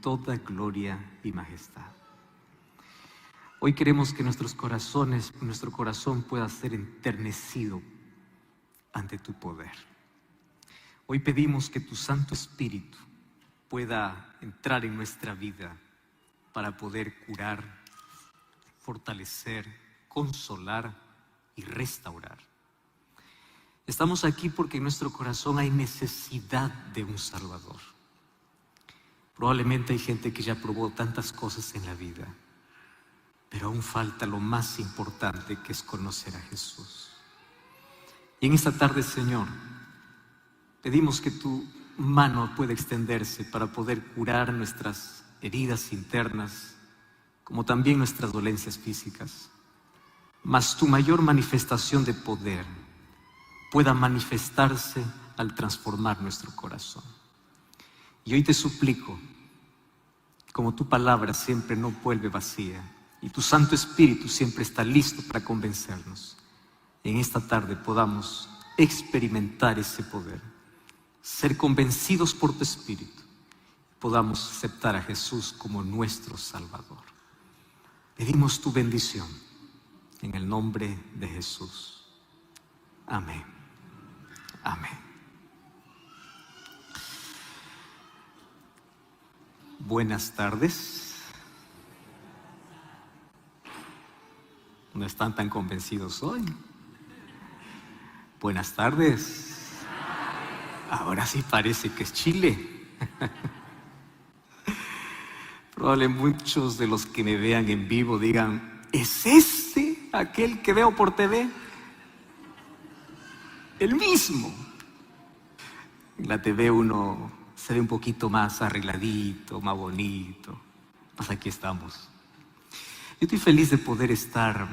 toda gloria y majestad. Hoy queremos que nuestro corazón pueda ser enternecido ante tu poder. Hoy pedimos que tu Santo Espíritu pueda entrar en nuestra vida para poder curar, fortalecer, consolar y restaurar. Estamos aquí porque en nuestro corazón hay necesidad de un Salvador. Probablemente hay gente que ya probó tantas cosas en la vida, pero aún falta lo más importante, que es conocer a Jesús. Y en esta tarde, Señor, pedimos que tu mano pueda extenderse para poder curar nuestras heridas internas, como también nuestras dolencias físicas. Mas tu mayor manifestación de poder pueda manifestarse al transformar nuestro corazón. Y hoy te suplico, como tu palabra siempre no vuelve vacía y tu Santo Espíritu siempre está listo para convencernos, en esta tarde podamos experimentar ese poder, ser convencidos por tu Espíritu, podamos aceptar a Jesús como nuestro Salvador. Pedimos tu bendición en el nombre de Jesús. Amén. Amén. Buenas tardes. No están tan convencidos hoy. Buenas tardes. Ahora sí parece que es Chile. Probablemente muchos de los que me vean en vivo digan: ¿es ese aquel que veo por TV? El mismo. En la TV uno se ve un poquito más arregladito, más bonito. Pues aquí estamos. Yo estoy feliz de poder estar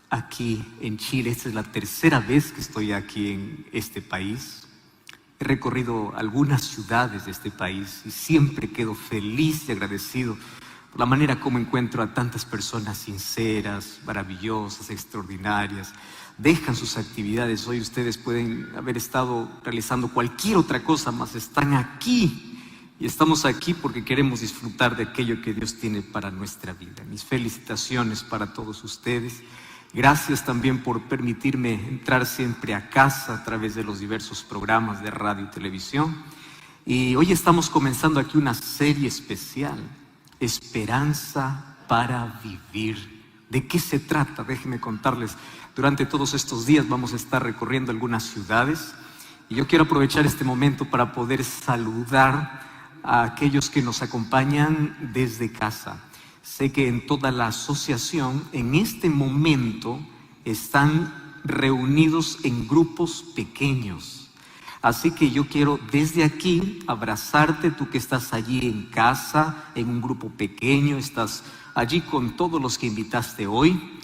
aquí en Chile. Esta es la tercera vez que estoy aquí en este país. He recorrido algunas ciudades de este país y siempre quedo feliz y agradecido por la manera como encuentro a tantas personas sinceras, maravillosas, extraordinarias. Dejan sus actividades. Hoy ustedes pueden haber estado realizando cualquier otra cosa, mas están aquí. Y estamos aquí porque queremos disfrutar de aquello que Dios tiene para nuestra vida. Mis felicitaciones para todos ustedes. Gracias también por permitirme entrar siempre a casa a través de los diversos programas de radio y televisión. Y hoy estamos comenzando aquí una serie especial, Esperanza para Vivir. ¿De qué se trata? Déjenme contarles. Durante todos estos días vamos a estar recorriendo algunas ciudades y yo quiero aprovechar este momento para poder saludar a aquellos que nos acompañan desde casa. Sé que en toda la asociación en este momento están reunidos en grupos pequeños. Así que yo quiero desde aquí abrazarte, tú que estás allí en casa, en un grupo pequeño, estás allí con todos los que invitaste hoy.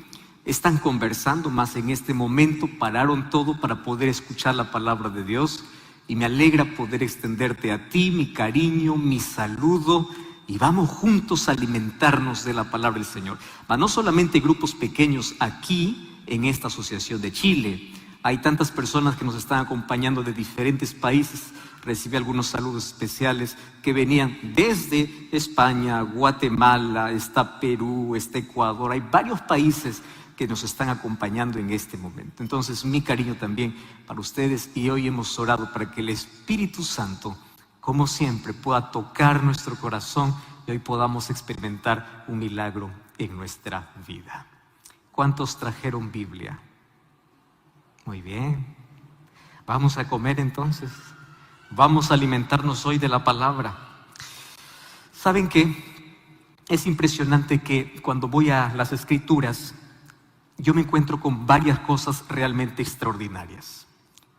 Están conversando, más en este momento pararon todo para poder escuchar la palabra de Dios. Y me alegra poder extenderte a ti mi cariño, mi saludo. Y vamos juntos a alimentarnos de la palabra del Señor. Mas no solamente grupos pequeños aquí en esta asociación de Chile. Hay tantas personas que nos están acompañando de diferentes países. Recibí algunos saludos especiales que venían desde España, Guatemala, está Perú, está Ecuador. Hay varios países que nos están acompañando en este momento. Entonces, mi cariño también para ustedes. Y hoy hemos orado para que el Espíritu Santo, como siempre, pueda tocar nuestro corazón y hoy podamos experimentar un milagro en nuestra vida. ¿Cuántos trajeron Biblia? Muy bien. Vamos a comer entonces. Vamos a alimentarnos hoy de la palabra. ¿Saben qué? Es impresionante que cuando voy a las Escrituras, yo me encuentro con varias cosas realmente extraordinarias.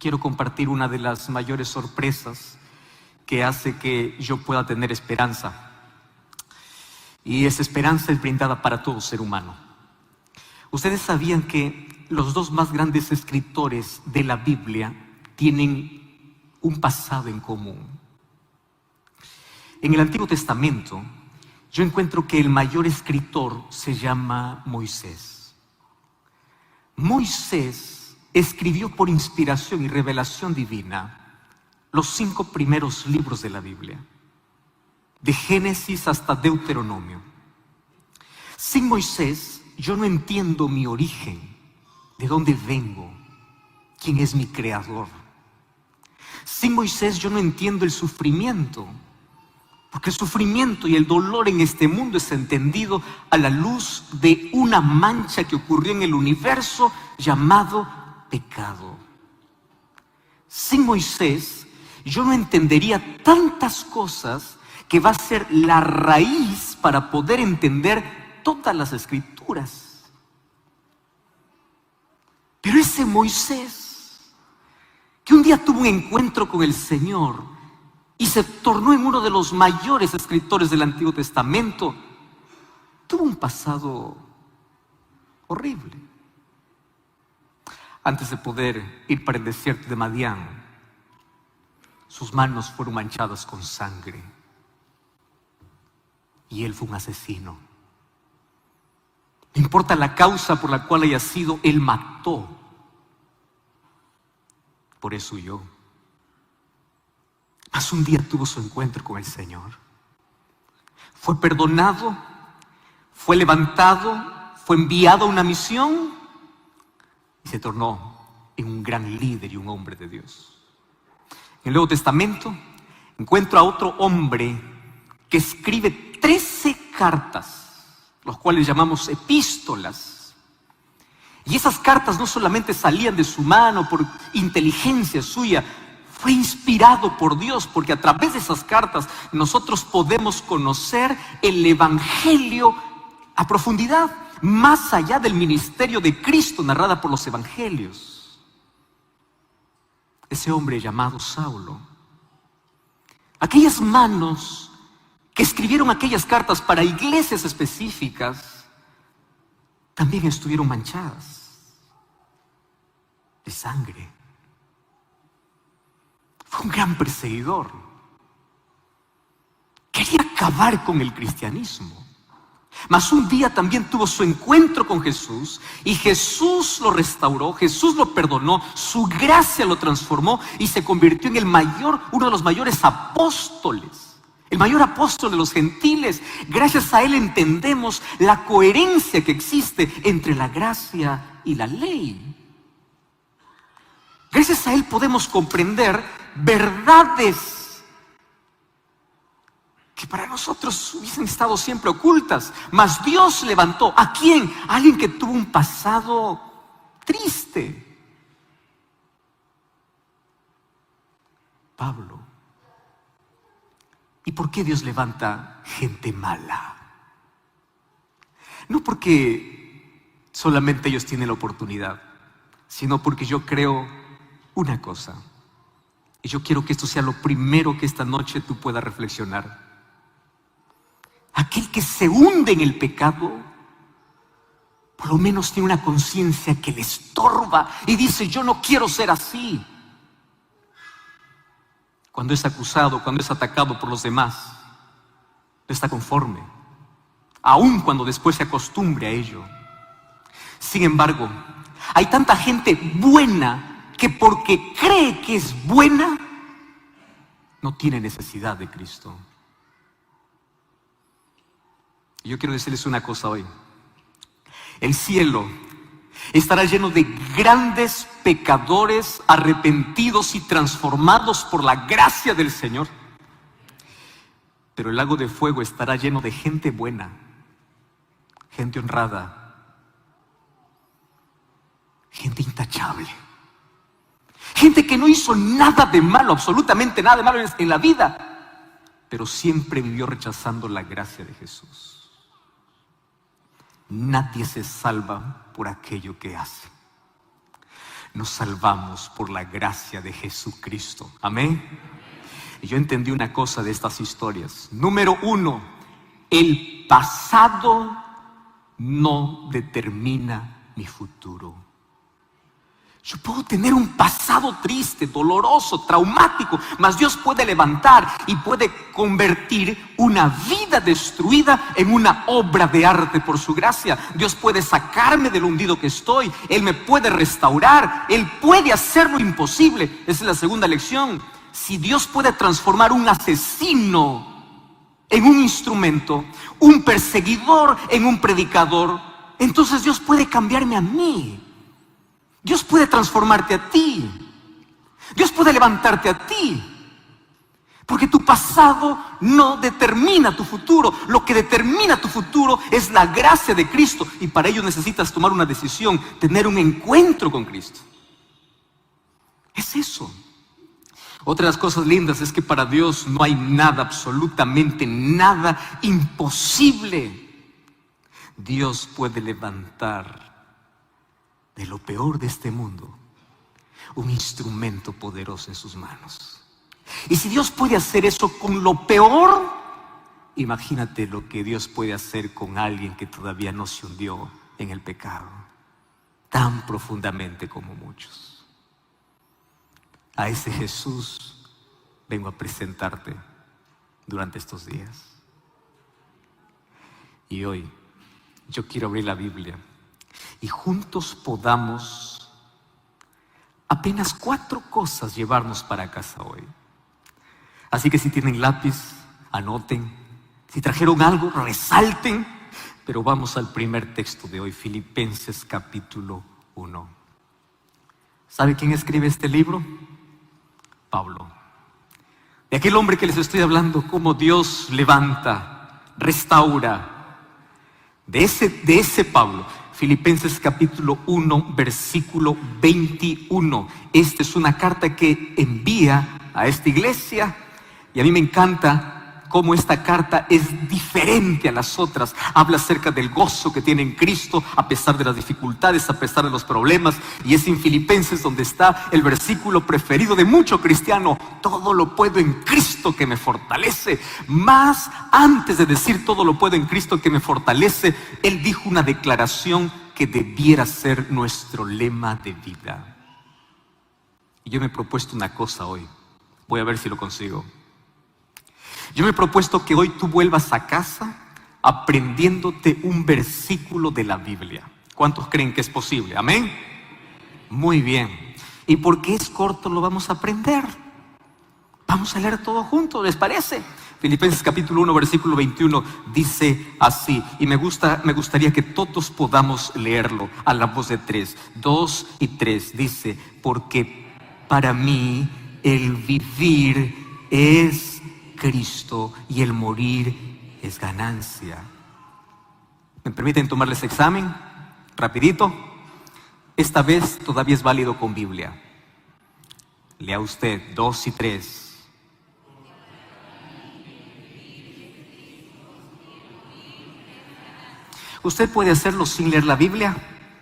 Quiero compartir una de las mayores sorpresas que hace que yo pueda tener esperanza. Y esa esperanza es brindada para todo ser humano. Ustedes sabían que los dos más grandes escritores de la Biblia tienen un pasado en común. En el Antiguo Testamento, yo encuentro que el mayor escritor se llama Moisés. Moisés escribió por inspiración y revelación divina los 5 primeros libros de la Biblia. de Génesis hasta Deuteronomio. Sin Moisés, yo no entiendo mi origen, de dónde vengo, quién es mi creador. Sin Moisés, yo no entiendo el sufrimiento, porque el sufrimiento y el dolor en este mundo es entendido a la luz de una mancha que ocurrió en el universo llamado pecado. Sin Moisés, yo no entendería tantas cosas que va a ser la raíz para poder entender todas las escrituras. Pero ese Moisés, que un día tuvo un encuentro con el Señor y se tornó en uno de los mayores escritores del Antiguo Testamento, tuvo un pasado horrible. Antes de poder ir para el desierto de Madián, sus manos fueron manchadas con sangre y él fue un asesino. No importa la causa por la cual haya sido, él mató. Por eso huyó. Mas un día tuvo su encuentro con el Señor. Fue perdonado, fue levantado, fue enviado a una misión y se tornó en un gran líder y un hombre de Dios. En el Nuevo Testamento encuentro a otro hombre que escribe 13 cartas, los cuales llamamos epístolas. Y esas cartas no solamente salían de su mano por inteligencia suya, fue inspirado por Dios, porque a través de esas cartas nosotros podemos conocer el Evangelio a profundidad, más allá del ministerio de Cristo narrada por los Evangelios. Ese hombre llamado Saulo, aquellas manos que escribieron aquellas cartas para iglesias específicas, también estuvieron manchadas de sangre. Fue un gran perseguidor. Quería acabar con el cristianismo. Mas un día también tuvo su encuentro con Jesús y Jesús lo restauró, Jesús lo perdonó, su gracia lo transformó y se convirtió en uno de los mayores apóstoles, el mayor apóstol de los gentiles. Gracias a él entendemos la coherencia que existe entre la gracia y la ley. Gracias a él podemos comprender verdades que para nosotros hubiesen estado siempre ocultas. Mas Dios levantó ¿a quién? A alguien que tuvo un pasado triste. Pablo. ¿Y por qué Dios levanta gente mala? No porque solamente ellos tienen la oportunidad, sino porque yo creo una cosa. Y yo quiero que esto sea lo primero que esta noche tú puedas reflexionar. Aquel que se hunde en el pecado, por lo menos tiene una conciencia que le estorba y dice: yo no quiero ser así. Cuando es acusado, cuando es atacado por los demás, no está conforme, aun cuando después se acostumbre a ello. Sin embargo, hay tanta gente buena que porque cree que es buena, no tiene necesidad de Cristo. Y yo quiero decirles una cosa hoy. El cielo estará lleno de grandes pecadores arrepentidos y transformados por la gracia del Señor. Pero el lago de fuego estará lleno de gente buena, gente honrada, gente intachable, gente que no hizo nada de malo, absolutamente nada de malo en la vida, pero siempre vivió rechazando la gracia de Jesús. Nadie se salva por aquello que hace. Nos salvamos por la gracia de Jesucristo. Amén. Y yo entendí una cosa de estas historias. Número 1, el pasado no determina mi futuro. Yo puedo tener un pasado triste, doloroso, traumático, mas Dios puede levantar y puede convertir una vida destruida en una obra de arte por su gracia. Dios puede sacarme del hundido que estoy. Él me puede restaurar. Él puede hacer lo imposible. Esa es la segunda lección. Si Dios puede transformar un asesino en un instrumento, un perseguidor en un predicador, entonces Dios puede cambiarme a mí. Dios puede transformarte a ti. Dios puede levantarte a ti. Porque tu pasado no determina tu futuro. Lo que determina tu futuro es la gracia de Cristo. Y para ello necesitas tomar una decisión, tener un encuentro con Cristo. Es eso. Otra de las cosas lindas es que para Dios no hay nada, absolutamente nada imposible. Dios puede levantar de lo peor de este mundo un instrumento poderoso en sus manos. Y si Dios puede hacer eso con lo peor, imagínate lo que Dios puede hacer con alguien que todavía no se hundió en el pecado tan profundamente como muchos. A ese Jesús vengo a presentarte durante estos días. Y hoy yo quiero abrir la Biblia y juntos podamos apenas 4 cosas llevarnos para casa hoy. Así que si tienen lápiz, anoten. Si trajeron algo, resalten. Pero vamos al primer texto de hoy, Filipenses capítulo 1. ¿Sabe quién escribe este libro? Pablo. De aquel hombre que les estoy hablando, cómo Dios levanta, restaura. De ese Pablo. Filipenses capítulo 1, versículo 21. Esta es una carta que envía a esta iglesia. Y a mí me encanta cómo esta carta es diferente a las otras. Habla acerca del gozo que tiene en Cristo a pesar de las dificultades, a pesar de los problemas. Y es en Filipenses donde está el versículo preferido de mucho cristiano: todo lo puedo en Cristo que me fortalece. Más antes de decir todo lo puedo en Cristo que me fortalece, él dijo una declaración que debiera ser nuestro lema de vida. Y yo me he propuesto una cosa hoy. Voy a ver si lo consigo. Yo me he propuesto que hoy tú vuelvas a casa aprendiéndote un versículo de la Biblia. ¿Cuántos creen que es posible? ¿Amén? Muy bien. ¿Y porque es corto lo vamos a aprender? Vamos a leer todo juntos, ¿les parece? Filipenses capítulo 1, versículo 21 dice así, y me gustaría que todos podamos leerlo a la voz de 3, 2 y 3. Dice: porque para mí el vivir es Cristo y el morir es ganancia. ¿Me permiten tomarles examen? Rapidito. Esta vez todavía es válido con Biblia. Lea usted 2 y 3. Usted puede hacerlo sin leer la Biblia.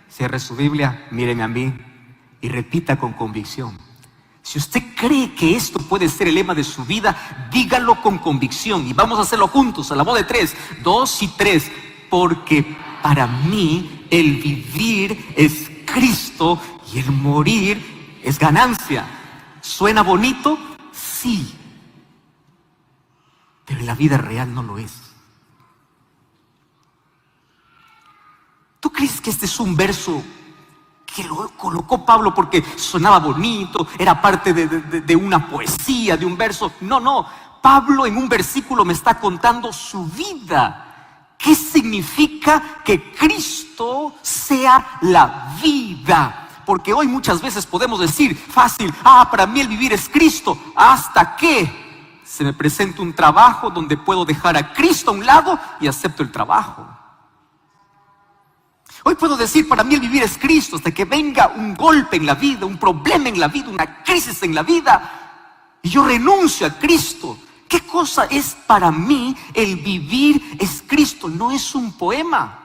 Cierre su Biblia, míreme a mí y repita con convicción. Si usted cree que esto puede ser el lema de su vida, dígalo con convicción. Y vamos a hacerlo juntos, a la voz de 3, 2 y 3. Porque para mí el vivir es Cristo y el morir es ganancia. ¿Suena bonito? Sí. Pero en la vida real no lo es. ¿Tú crees que este es un verso que lo colocó Pablo porque sonaba bonito, era parte de una poesía, de un verso? No. Pablo en un versículo me está contando su vida. ¿Qué significa que Cristo sea la vida? Porque hoy muchas veces podemos decir fácil: para mí el vivir es Cristo, hasta que se me presenta un trabajo donde puedo dejar a Cristo a un lado y acepto el trabajo. Hoy puedo decir: para mí el vivir es Cristo, hasta que venga un golpe en la vida, un problema en la vida, una crisis en la vida, y yo renuncio a Cristo. ¿Qué cosa es para mí el vivir es Cristo? No es un poema.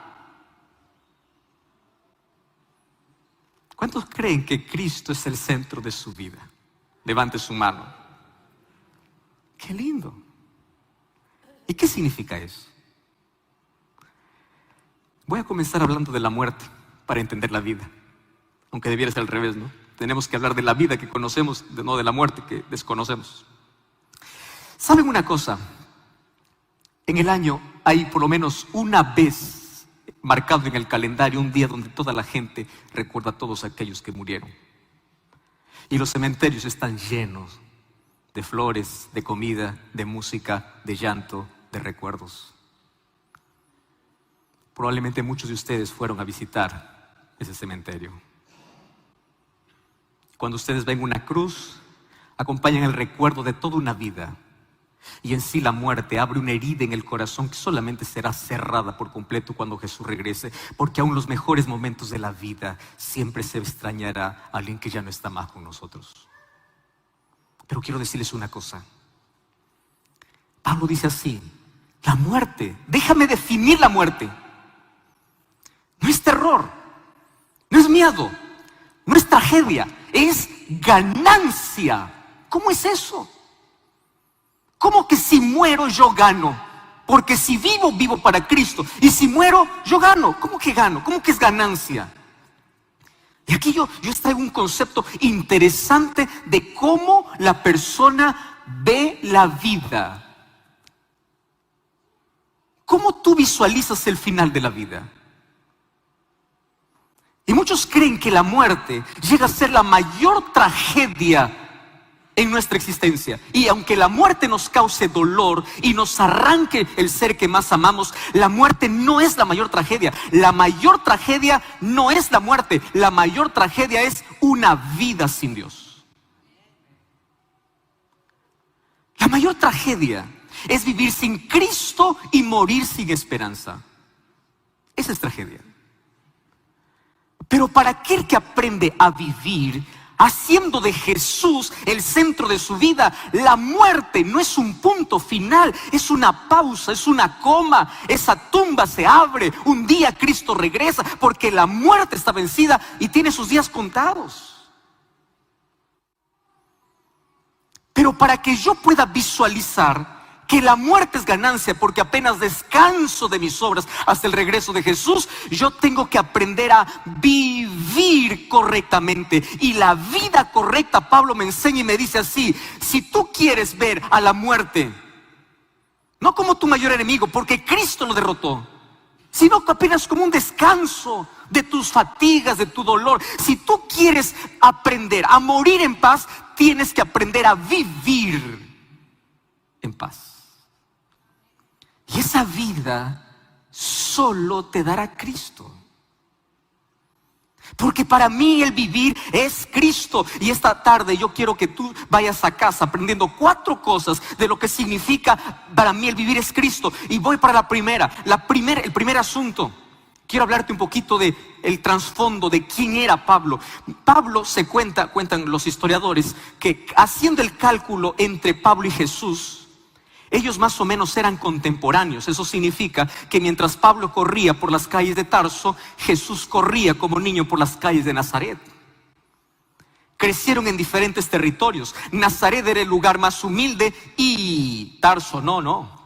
¿Cuántos creen que Cristo es el centro de su vida? Levante su mano. ¡Qué lindo! ¿Y qué significa eso? Voy a comenzar hablando de la muerte para entender la vida. Aunque debiera ser al revés, ¿no? Tenemos que hablar de la vida que conocemos, no de la muerte que desconocemos. ¿Saben una cosa? En el año hay por lo menos una vez marcado en el calendario un día donde toda la gente recuerda a todos aquellos que murieron. Y los cementerios están llenos de flores, de comida, de música, de llanto de recuerdos. Probablemente muchos de ustedes fueron a visitar ese cementerio. Cuando ustedes ven una cruz, acompañan el recuerdo de toda una vida. Y en sí la muerte abre una herida en el corazón que solamente será cerrada por completo cuando Jesús regrese, porque aún los mejores momentos de la vida siempre se extrañará a alguien que ya no está más con nosotros. Pero quiero decirles una cosa. Pablo dice así: la muerte, déjame definir la muerte. No es terror, no es miedo, no es tragedia, es ganancia. ¿Cómo es eso? ¿Cómo que si muero yo gano? Porque si vivo, vivo para Cristo. Y si muero, yo gano. ¿Cómo que gano? ¿Cómo que es ganancia? Y aquí yo traigo un concepto interesante de cómo la persona ve la vida. ¿Cómo tú visualizas el final de la vida? Y muchos creen que la muerte llega a ser la mayor tragedia en nuestra existencia. Y aunque la muerte nos cause dolor y nos arranque el ser que más amamos, la muerte no es la mayor tragedia. La mayor tragedia no es la muerte. La mayor tragedia es una vida sin Dios. La mayor tragedia es vivir sin Cristo y morir sin esperanza. Esa es tragedia. Pero para aquel que aprende a vivir haciendo de Jesús el centro de su vida, la muerte no es un punto final, es una pausa, es una coma. Esa tumba se abre, un día Cristo regresa, porque la muerte está vencida y tiene sus días contados. Pero para que yo pueda visualizar que la muerte es ganancia, porque apenas descanso de mis obras hasta el regreso de Jesús, yo tengo que aprender a vivir correctamente. Y la vida correcta, Pablo me enseña y me dice así: si tú quieres ver a la muerte no como tu mayor enemigo, porque Cristo lo derrotó, sino que apenas como un descanso de tus fatigas, de tu dolor. Si tú quieres aprender a morir en paz, tienes que aprender a vivir en paz. Y esa vida solo te dará Cristo. Porque para mí el vivir es Cristo. Y esta tarde yo quiero que tú vayas a casa aprendiendo 4 cosas de lo que significa para mí el vivir es Cristo. Y voy para el primer asunto. Quiero hablarte un poquito de el trasfondo de quién era Pablo. Pablo cuentan los historiadores, que haciendo el cálculo entre Pablo y Jesús, ellos más o menos eran contemporáneos. Eso significa que mientras Pablo corría por las calles de Tarso, Jesús corría como niño por las calles de Nazaret. Crecieron en diferentes territorios. Nazaret era el lugar más humilde y Tarso no.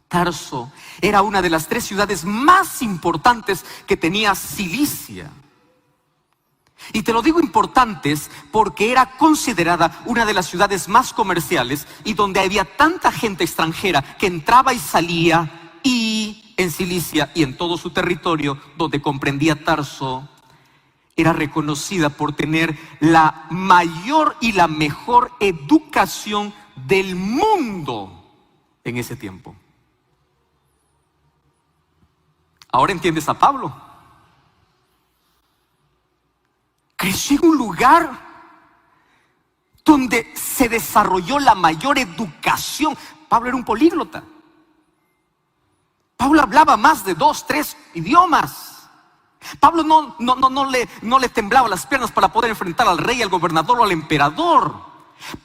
Tarso era una de las 3 ciudades más importantes que tenía Cilicia. Y te lo digo importantes porque era considerada una de las ciudades más comerciales y donde había tanta gente extranjera que entraba y salía. Y en Cilicia y en todo su territorio, donde comprendía Tarso, era reconocida por tener la mayor y la mejor educación del mundo en ese tiempo. Ahora entiendes a Pablo. Creció en un lugar donde se desarrolló la mayor educación. Pablo era un políglota. Pablo hablaba más de 2, 3 idiomas. Pablo no le temblaba las piernas para poder enfrentar al rey, al gobernador o al emperador.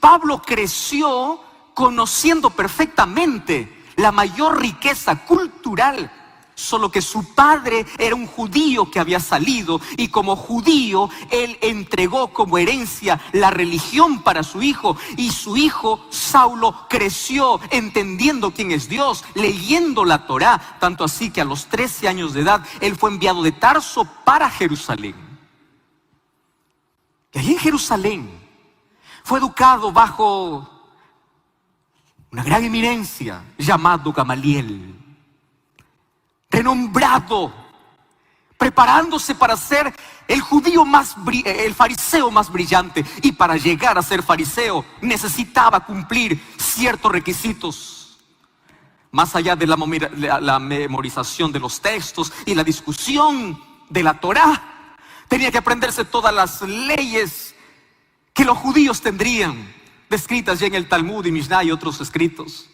Pablo creció conociendo perfectamente la mayor riqueza cultural. Solo que su padre era un judío que había salido, y como judío él entregó como herencia la religión para su hijo. Y su hijo Saulo creció entendiendo quién es Dios, leyendo la Torá, tanto así que a los 13 años de edad él fue enviado de Tarso para Jerusalén. Y allí en Jerusalén fue educado bajo una gran eminencia llamado Gamaliel, renombrado, preparándose para ser el fariseo más brillante. Y para llegar a ser fariseo necesitaba cumplir ciertos requisitos. más allá de la memorización de los textos y la discusión de la Torá, tenía que aprenderse todas las leyes que los judíos tendrían, descritas ya en el Talmud y Mishnah y otros escritos.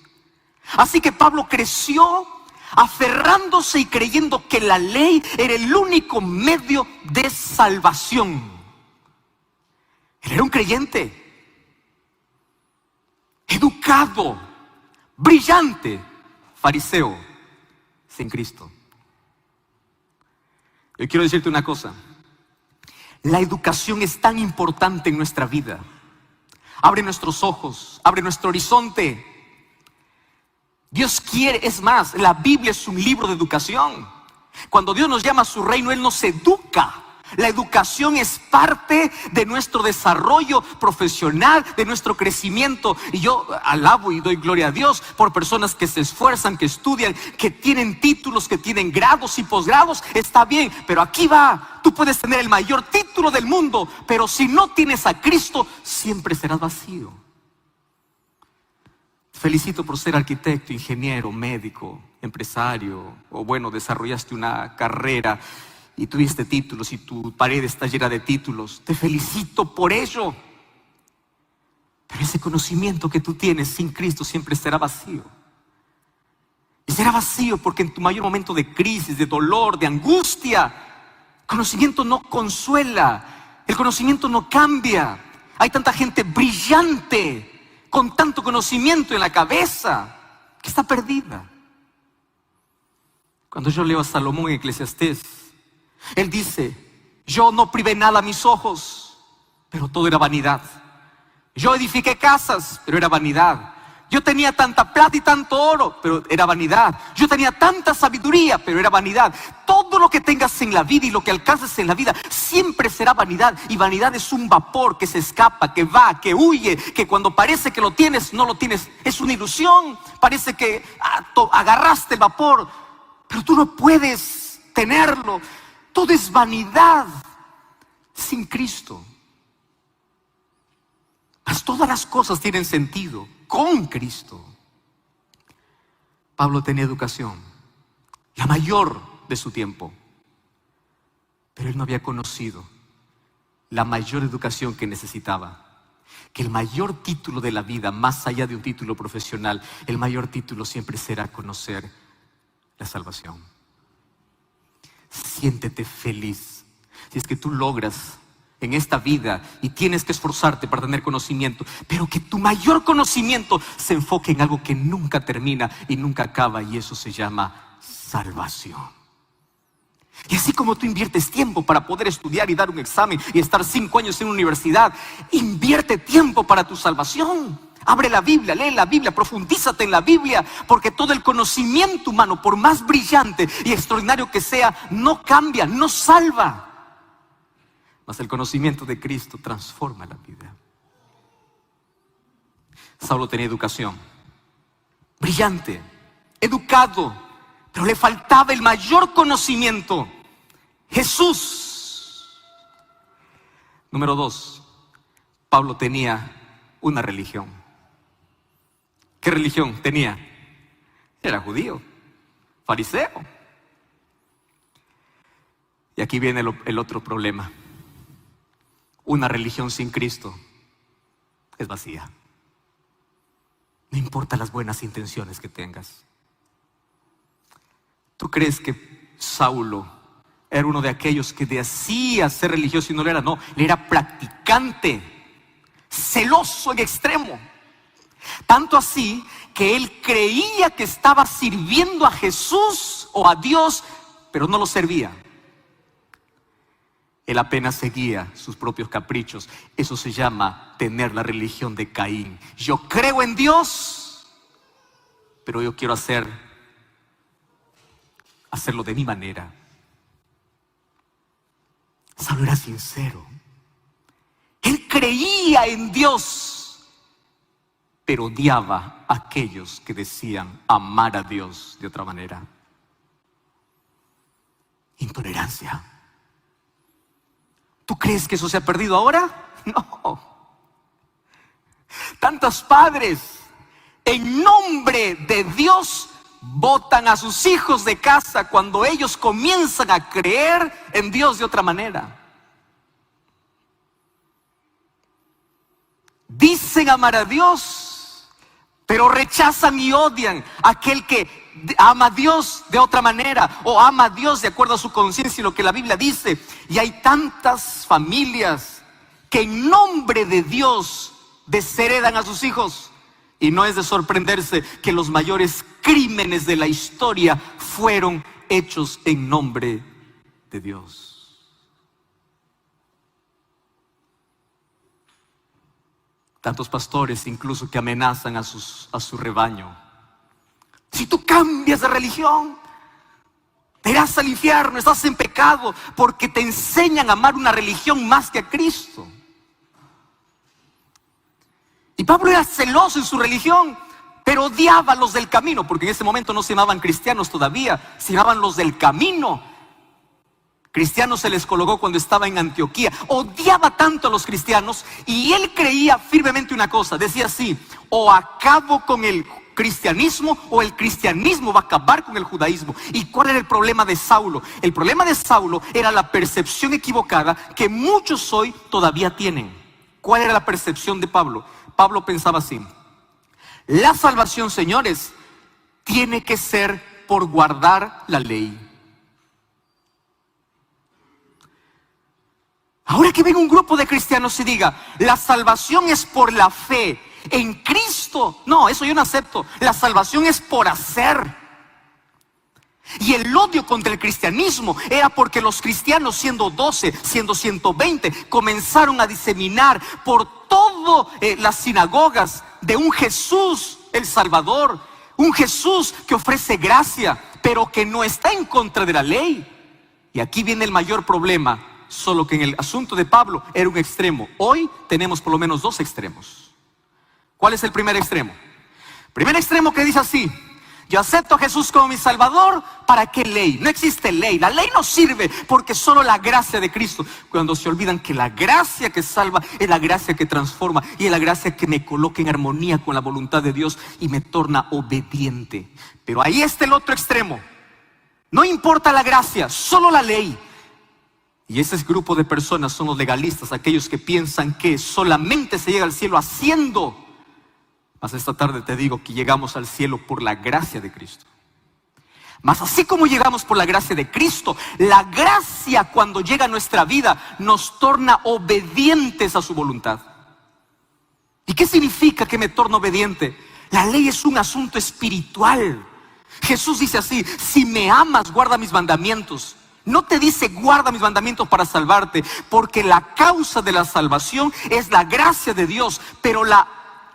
Así que Pablo creció aferrándose y creyendo que la ley era el único medio de salvación. Él era un creyente, educado, brillante, fariseo, sin Cristo. Yo quiero decirte una cosa: la educación es tan importante en nuestra vida. Abre nuestros ojos, abre nuestro horizonte. Dios quiere, es más, la Biblia es un libro de educación. Cuando Dios nos llama a su reino, Él nos educa. La educación es parte de nuestro desarrollo profesional, de nuestro crecimiento. Y yo alabo y doy gloria a Dios por personas que se esfuerzan, que estudian, que tienen títulos, que tienen grados y posgrados. Está bien, pero aquí va. Tú puedes tener el mayor título del mundo, pero si no tienes a Cristo, siempre serás vacío. Felicito por ser arquitecto, ingeniero, médico, empresario, o bueno, desarrollaste una carrera y tuviste títulos y tu pared está llena de títulos. Te felicito por ello. Pero ese conocimiento que tú tienes sin Cristo siempre será vacío. Y será vacío porque en tu mayor momento de crisis, de dolor, de angustia, el conocimiento no consuela, el conocimiento no cambia. Hay tanta gente brillante con tanto conocimiento en la cabeza que está perdida. Cuando yo leo a Salomón en Eclesiastés, él dice: yo no privé nada a mis ojos, pero todo era vanidad. Yo edifiqué casas, pero era vanidad. Yo tenía tanta plata y tanto oro, pero era vanidad. Yo tenía tanta sabiduría, pero era vanidad. Todo lo que tengas en la vida y lo que alcances en la vida siempre será vanidad. Y vanidad es un vapor que se escapa, que va, que huye, que cuando parece que lo tienes, no lo tienes. Es una ilusión. Parece que agarraste el vapor, pero tú no puedes tenerlo. Todo es vanidad sin Cristo. Mas todas las cosas tienen sentido con Cristo. Pablo tenía educación, la mayor de su tiempo, pero él no había conocido la mayor educación que necesitaba. Que el mayor título de la vida, más allá de un título profesional, el mayor título siempre será conocer la salvación. Siéntete feliz si es que tú logras en esta vida y tienes que esforzarte para tener conocimiento, pero que tu mayor conocimiento se enfoque en algo que nunca termina y nunca acaba, y eso se llama salvación. Y así como tú inviertes tiempo para poder estudiar y dar un examen y estar 5 años en una universidad, invierte tiempo para tu salvación. Abre la Biblia, lee la Biblia, profundízate en la Biblia, porque todo el conocimiento humano, por más brillante y extraordinario que sea, no cambia, no salva. Mas el conocimiento de Cristo transforma la vida. Saulo tenía educación, brillante, educado, pero le faltaba el mayor conocimiento: Jesús. Número 2, Pablo tenía una religión. ¿Qué religión tenía? Era judío, fariseo. Y aquí viene el otro problema. Una religión sin Cristo es vacía. No importa las buenas intenciones que tengas. ¿Tú crees que Saulo era uno de aquellos que decía ser religioso y no lo era? No, él era practicante, celoso en extremo. Tanto así que él creía que estaba sirviendo a Jesús o a Dios, pero no lo servía. Él apenas seguía sus propios caprichos. Eso se llama tener la religión de Caín. Yo creo en Dios, pero yo quiero hacerlo de mi manera. Saulo era sincero. Él creía en Dios, pero odiaba a aquellos que decían amar a Dios de otra manera. Intolerancia. ¿Tú crees que eso se ha perdido ahora? No. Tantos padres en nombre de Dios botan a sus hijos de casa cuando ellos comienzan a creer en Dios de otra manera. Dicen amar a Dios, pero rechazan y odian a aquel que ama a Dios de otra manera, o ama a Dios de acuerdo a su conciencia y lo que la Biblia dice. Y hay tantas familias que en nombre de Dios desheredan a sus hijos. Y no es de sorprenderse que los mayores crímenes de la historia fueron hechos en nombre de Dios. Tantos pastores incluso que amenazan a su rebaño. Si tú cambias de religión, te irás al infierno, estás en pecado, porque te enseñan a amar una religión más que a Cristo. Y Pablo era celoso en su religión, pero odiaba a los del camino, porque en ese momento no se llamaban cristianos todavía, se llamaban los del camino. Cristianos se les colocó cuando estaba en Antioquía. Odiaba tanto a los cristianos y él creía firmemente una cosa. Decía así: o acabo con el cristianismo o el cristianismo va a acabar con el judaísmo. ¿Y cuál era el problema de Saulo? El problema de Saulo era la percepción equivocada que muchos hoy todavía tienen. ¿Cuál era la percepción de Pablo? Pablo pensaba así: la salvación, señores, tiene que ser por guardar la ley. Ahora que venga un grupo de cristianos y diga: la salvación es por la fe en Cristo. No, eso yo no acepto. La salvación es por hacer. Y el odio contra el cristianismo era porque los cristianos, siendo 12, siendo 120, comenzaron a diseminar por todas las sinagogas de un Jesús, el Salvador, un Jesús que ofrece gracia, pero que no está en contra de la ley. Y aquí viene el mayor problema, solo que en el asunto de Pablo era un extremo. Hoy tenemos por lo menos dos extremos. ¿Cuál es el primer extremo? Primer extremo que dice así: yo acepto a Jesús como mi Salvador, ¿para qué ley? No existe ley, la ley no sirve porque solo la gracia de Cristo. Cuando se olvidan que la gracia que salva es la gracia que transforma y es la gracia que me coloca en armonía con la voluntad de Dios y me torna obediente. Pero ahí está el otro extremo: no importa la gracia, solo la ley. Y ese grupo de personas son los legalistas, aquellos que piensan que solamente se llega al cielo haciendo. Mas esta tarde te digo que llegamos al cielo por la gracia de Cristo. Mas así como llegamos por la gracia de Cristo, la gracia cuando llega a nuestra vida nos torna obedientes a su voluntad. ¿Y qué significa que me torno obediente? La ley es un asunto espiritual. Jesús dice así: si me amas, guarda mis mandamientos. No te dice guarda mis mandamientos para salvarte, porque la causa de la salvación es la gracia de Dios, pero la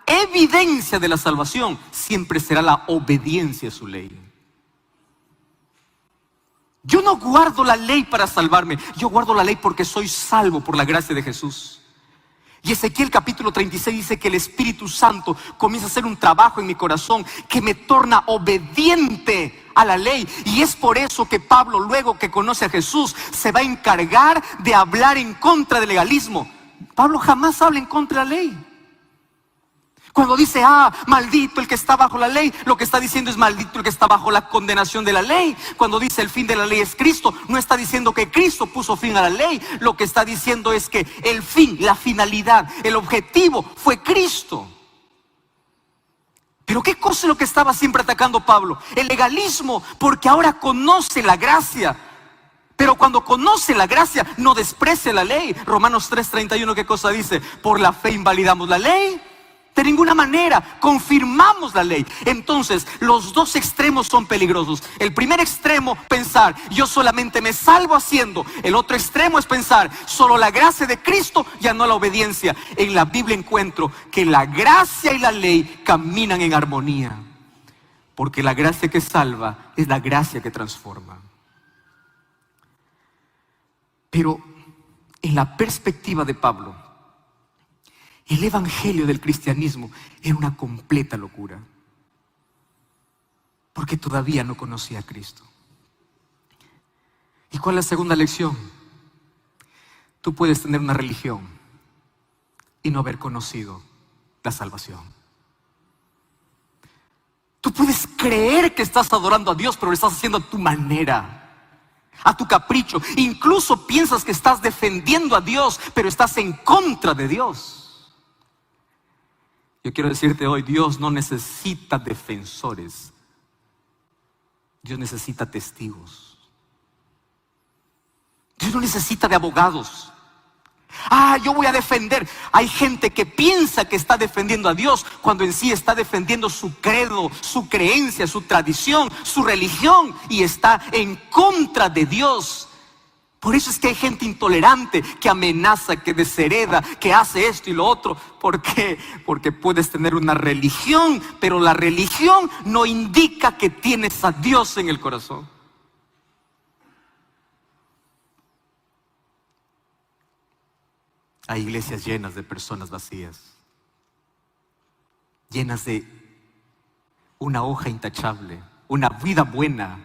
evidencia de la salvación siempre será la obediencia a su ley. Yo no guardo la ley para salvarme, yo guardo la ley porque soy salvo por la gracia de Jesús. Y Ezequiel capítulo 36 dice que el Espíritu Santo comienza a hacer un trabajo en mi corazón que me torna obediente a la ley. Y es por eso que Pablo, luego que conoce a Jesús, se va a encargar de hablar en contra del legalismo. Pablo jamás habla en contra de la ley. Cuando dice, maldito el que está bajo la ley, lo que está diciendo es maldito el que está bajo la condenación de la ley. Cuando dice el fin de la ley es Cristo, no está diciendo que Cristo puso fin a la ley. Lo que está diciendo es que el fin, la finalidad, el objetivo fue Cristo. Pero ¿qué cosa es lo que estaba siempre atacando Pablo? El legalismo, porque ahora conoce la gracia. Pero cuando conoce la gracia, no desprecia la ley. Romanos 3:31, ¿qué cosa dice? Por la fe invalidamos la ley. De ninguna manera, confirmamos la ley. Entonces, los dos extremos son peligrosos. El primer extremo, pensar, yo solamente me salvo haciendo. El otro extremo es pensar, solo la gracia de Cristo, ya no la obediencia. En la Biblia encuentro que la gracia y la ley caminan en armonía. Porque la gracia que salva es la gracia que transforma. Pero, en la perspectiva de Pablo, el evangelio del cristianismo era una completa locura. Porque todavía no conocía a Cristo. ¿Y cuál es la segunda lección? Tú puedes tener una religión y no haber conocido la salvación. Tú puedes creer que estás adorando a Dios, pero lo estás haciendo a tu manera, a tu capricho. Incluso piensas que estás defendiendo a Dios, pero estás en contra de Dios. Yo quiero decirte hoy, Dios no necesita defensores. Dios necesita testigos. Dios no necesita de abogados. Yo voy a defender. Hay gente que piensa que está defendiendo a Dios cuando en sí está defendiendo su credo, su creencia, su tradición, su religión, y está en contra de Dios. Por eso es que hay gente intolerante que amenaza, que deshereda, que hace esto y lo otro. ¿Por qué? Porque puedes tener una religión, pero la religión no indica que tienes a Dios en el corazón. Hay iglesias llenas de personas vacías, llenas de una hoja intachable, una vida buena,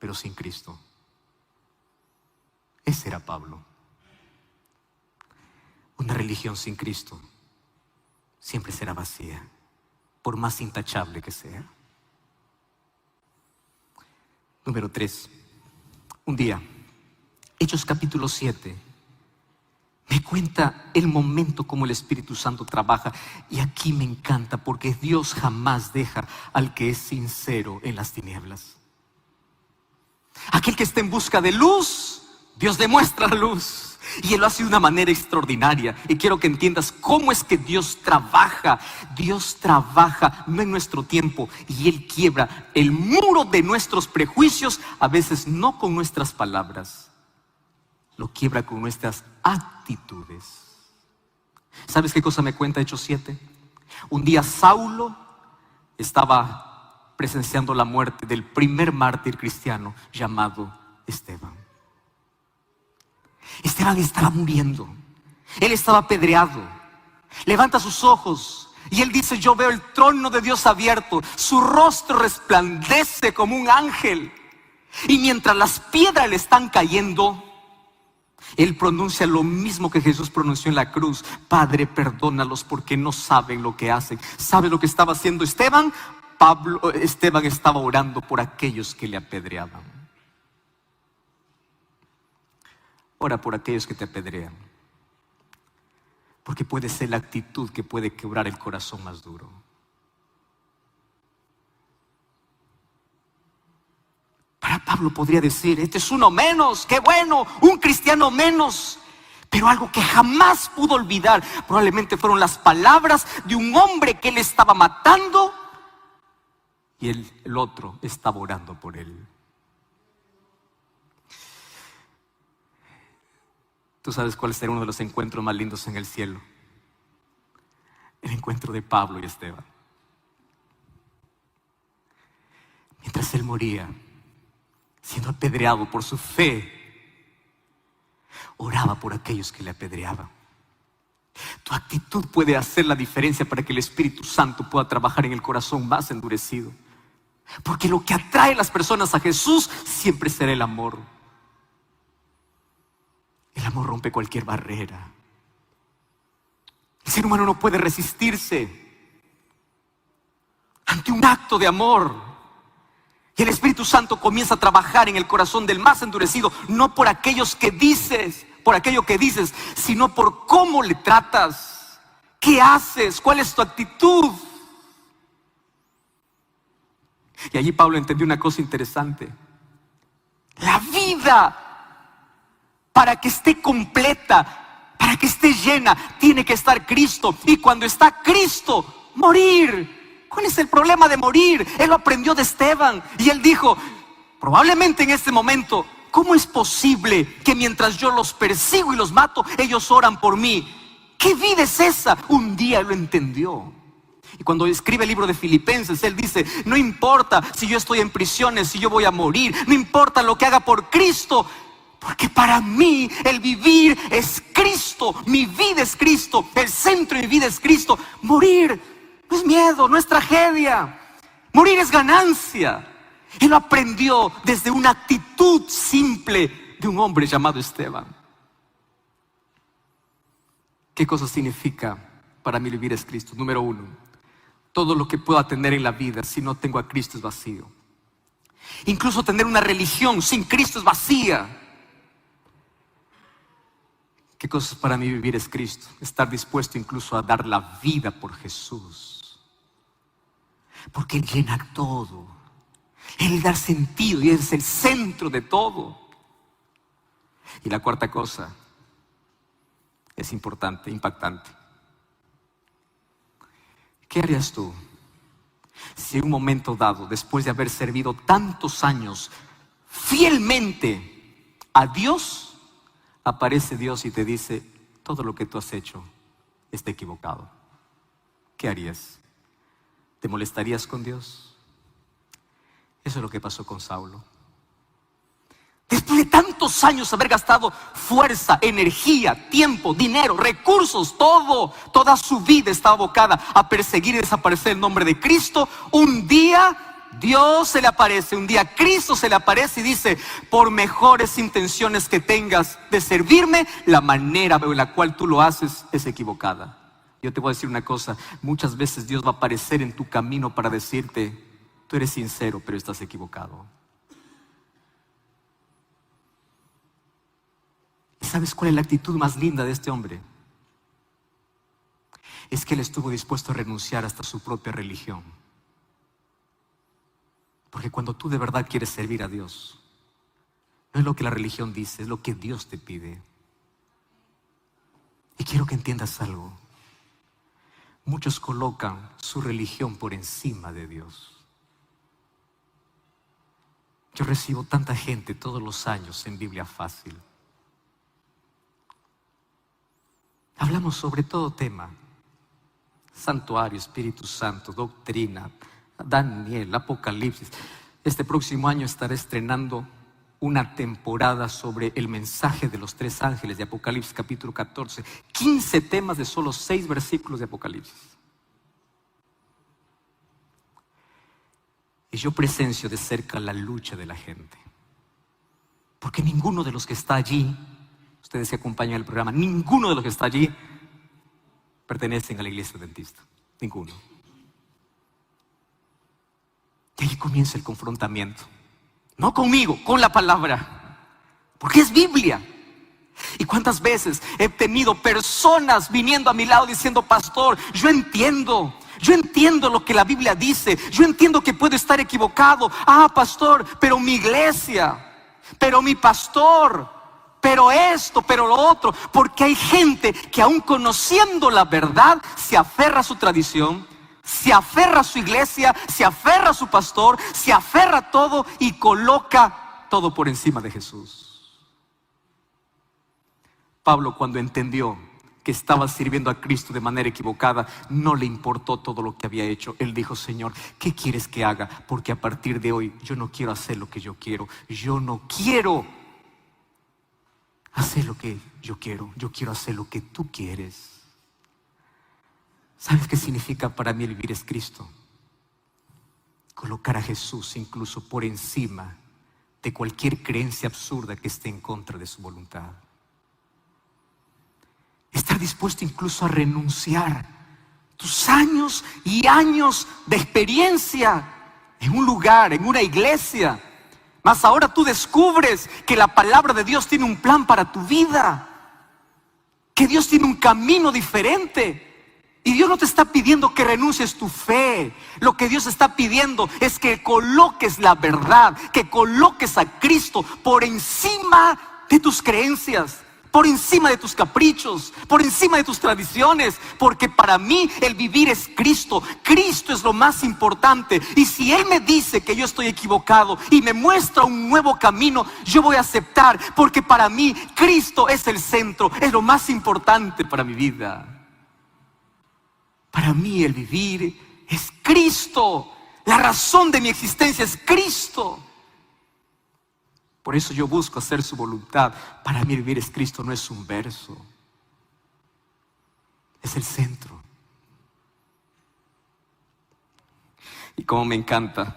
pero sin Cristo. Ese era Pablo. Una religión sin Cristo siempre será vacía, por más intachable que sea. Número 3. Un día, Hechos capítulo 7, me cuenta el momento como el Espíritu Santo trabaja. Y aquí me encanta, porque Dios jamás deja al que es sincero en las tinieblas. Aquel que está en busca de luz, Dios le muestra la luz. Y Él lo hace de una manera extraordinaria. Y quiero que entiendas cómo es que Dios trabaja. Dios trabaja no en nuestro tiempo. Y Él quiebra el muro de nuestros prejuicios, a veces no con nuestras palabras. Lo quiebra con nuestras actitudes. ¿Sabes qué cosa me cuenta Hechos 7? Un día Saulo estaba presenciando la muerte del primer mártir cristiano llamado Esteban. Esteban estaba muriendo. Él estaba apedreado. Levanta sus ojos y él dice: yo veo el trono de Dios abierto. Su rostro resplandece como un ángel. Y mientras las piedras le están cayendo, él pronuncia lo mismo que Jesús pronunció en la cruz: Padre, perdónalos porque no saben lo que hacen. ¿Sabe lo que estaba haciendo Esteban? Esteban estaba orando por aquellos que le apedreaban. Ora por aquellos que te apedrean, porque puede ser la actitud que puede quebrar el corazón más duro. Para Pablo podría decir: este es uno menos, qué bueno, un cristiano menos. Pero algo que jamás pudo olvidar probablemente fueron las palabras de un hombre que él estaba matando, y el otro estaba orando por él. ¿Tú sabes cuál será uno de los encuentros más lindos en el cielo? El encuentro de Pablo y Esteban. Mientras él moría, siendo apedreado por su fe, oraba por aquellos que le apedreaban. Tu actitud puede hacer la diferencia para que el Espíritu Santo pueda trabajar en el corazón más endurecido. Porque lo que atrae a las personas a Jesús siempre será el amor. El amor rompe cualquier barrera. El ser humano no puede resistirse ante un acto de amor. Y el Espíritu Santo comienza a trabajar en el corazón del más endurecido, no por aquellos que dices, por aquello que dices, sino por cómo le tratas, qué haces, cuál es tu actitud. Y allí Pablo entendió una cosa interesante: la vida, para que esté completa, para que esté llena, tiene que estar Cristo. Y cuando está Cristo, morir. ¿Cuál es el problema de morir? Él lo aprendió de Esteban. Y él dijo, probablemente en este momento: ¿cómo es posible que mientras yo los persigo y los mato, ellos oran por mí? ¿Qué vida es esa? Un día lo entendió. Y cuando escribe el libro de Filipenses, él dice: no importa si yo estoy en prisiones, si yo voy a morir, no importa lo que haga por Cristo, porque para mí el vivir es Cristo, mi vida es Cristo, el centro de mi vida es Cristo. Morir no es miedo, no es tragedia, morir es ganancia. Él lo aprendió desde una actitud simple de un hombre llamado Esteban. ¿Qué cosa significa para mí vivir es Cristo? Número 1, Todo lo que pueda tener en la vida, si no tengo a Cristo, es vacío. Incluso tener una religión sin Cristo es vacía. ¿Qué cosas para mí vivir es Cristo? Estar dispuesto incluso a dar la vida por Jesús. Porque Él llena todo. Él da sentido y es el centro de todo. Y la cuarta cosa es importante, impactante. ¿Qué harías tú si en un momento dado, después de haber servido tantos años fielmente a Dios, aparece Dios y te dice: todo lo que tú has hecho está equivocado? ¿Qué harías? ¿Te molestarías con Dios? Eso es lo que pasó con Saulo. Después de tantos años haber gastado fuerza, energía, tiempo, dinero, recursos, toda su vida estaba abocada a perseguir y desaparecer el nombre de Cristo. Un día Dios se le aparece, un día Cristo se le aparece y dice: por mejores intenciones que tengas de servirme, la manera en la cual tú lo haces es equivocada. Yo te voy a decir una cosa: muchas veces Dios va a aparecer en tu camino para decirte: tú eres sincero, pero estás equivocado. ¿Y sabes cuál es la actitud más linda de este hombre? Es que él estuvo dispuesto a renunciar hasta su propia religión. Porque cuando tú de verdad quieres servir a Dios, no es lo que la religión dice, es lo que Dios te pide. Y quiero que entiendas algo. Muchos colocan su religión por encima de Dios. Yo recibo tanta gente todos los años en Biblia Fácil. Hablamos sobre todo tema: santuario, Espíritu Santo, doctrina, Daniel, Apocalipsis. Este próximo año estaré estrenando una temporada sobre el mensaje de los 3 ángeles de Apocalipsis capítulo 14. 15 temas de solo 6 versículos de Apocalipsis. Y yo presencio de cerca la lucha de la gente. Porque ninguno de los que está allí, ustedes que acompañan el programa, ninguno de los que está allí pertenecen a la iglesia adventista. Ninguno. Y ahí comienza el confrontamiento. No conmigo, con la palabra. Porque es Biblia. ¿Y cuántas veces he tenido personas viniendo a mi lado diciendo: pastor, yo entiendo lo que la Biblia dice, yo entiendo que puedo estar equivocado. Ah, pastor, pero mi iglesia, pero mi pastor, pero esto, pero lo otro. Porque hay gente que aún conociendo la verdad se aferra a su tradición, se aferra a su iglesia, se aferra a su pastor, se aferra a todo y coloca todo por encima de Jesús. Pablo, cuando entendió que estaba sirviendo a Cristo de manera equivocada, no le importó todo lo que había hecho. Él dijo: Señor, ¿qué quieres que haga? Porque a partir de hoy yo no quiero hacer lo que yo quiero. Yo no quiero hacer lo que yo quiero hacer lo que tú quieres. ¿Sabes qué significa para mí el vivir es Cristo? Colocar a Jesús incluso por encima de cualquier creencia absurda que esté en contra de su voluntad. Estar dispuesto incluso a renunciar tus años y años de experiencia en un lugar, en una iglesia. Mas ahora tú descubres que la palabra de Dios tiene un plan para tu vida, que Dios tiene un camino diferente. Y Dios no te está pidiendo que renuncies tu fe. Lo que Dios está pidiendo es que coloques la verdad, que coloques a Cristo por encima de tus creencias, por encima de tus caprichos, por encima de tus tradiciones. Porque para mí el vivir es Cristo. Cristo es lo más importante. Y si Él me dice que yo estoy equivocado y me muestra un nuevo camino, yo voy a aceptar. Porque para mí Cristo es el centro, es lo más importante para mi vida. Para mí el vivir es Cristo. La razón de mi existencia es Cristo. Por eso yo busco hacer su voluntad. Para mí vivir es Cristo, no es un verso. Es el centro. Y como me encanta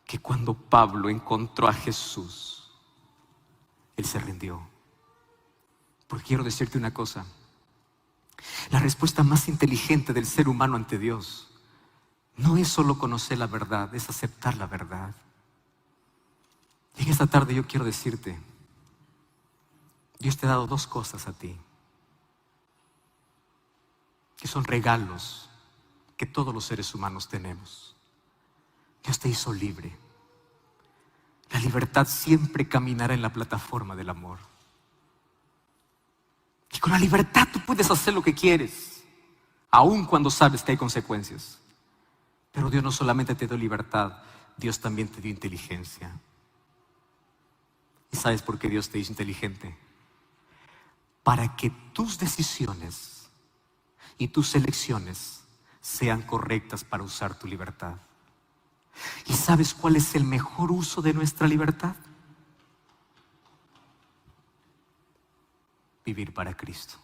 que cuando Pablo encontró a Jesús, él se rindió. Porque quiero decirte una cosa. La respuesta más inteligente del ser humano ante Dios no es solo conocer la verdad, es aceptar la verdad. Y en esta tarde yo quiero decirte, Dios te ha dado dos cosas a ti, que son regalos que todos los seres humanos tenemos. Dios te hizo libre. La libertad siempre caminará en la plataforma del amor. Y con la libertad tú puedes hacer lo que quieres, aun cuando sabes que hay consecuencias. Pero Dios no solamente te dio libertad, Dios también te dio inteligencia. ¿Y sabes por qué Dios te hizo inteligente? Para que tus decisiones y tus elecciones sean correctas para usar tu libertad. ¿Y sabes cuál es el mejor uso de nuestra libertad? Vivir para Cristo.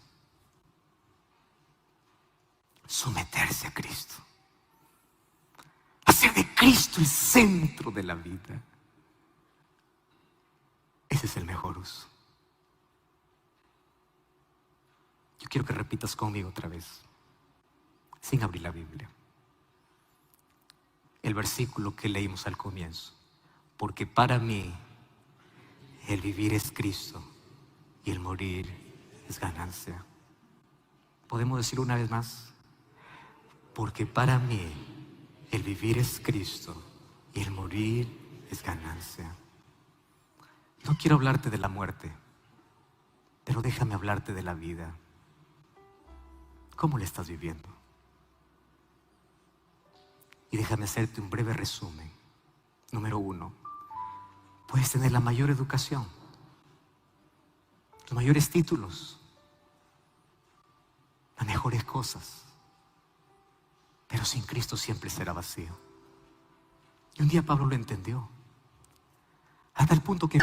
Someterse a Cristo. Hacer de Cristo el centro de la vida. Ese es el mejor uso. Yo quiero que repitas conmigo otra vez, sin abrir la Biblia, el versículo que leímos al comienzo. Porque para mí el vivir es Cristo y el morir es ganancia. ¿Podemos decirlo una vez más? Porque para mí el vivir es Cristo y el morir es ganancia. No quiero hablarte de la muerte, pero déjame hablarte de la vida. ¿Cómo la estás viviendo? Y déjame hacerte un breve resumen. Número 1, puedes tener la mayor educación, los mayores títulos, las mejores cosas, pero sin Cristo siempre será vacío. Y un día Pablo lo entendió, hasta el punto que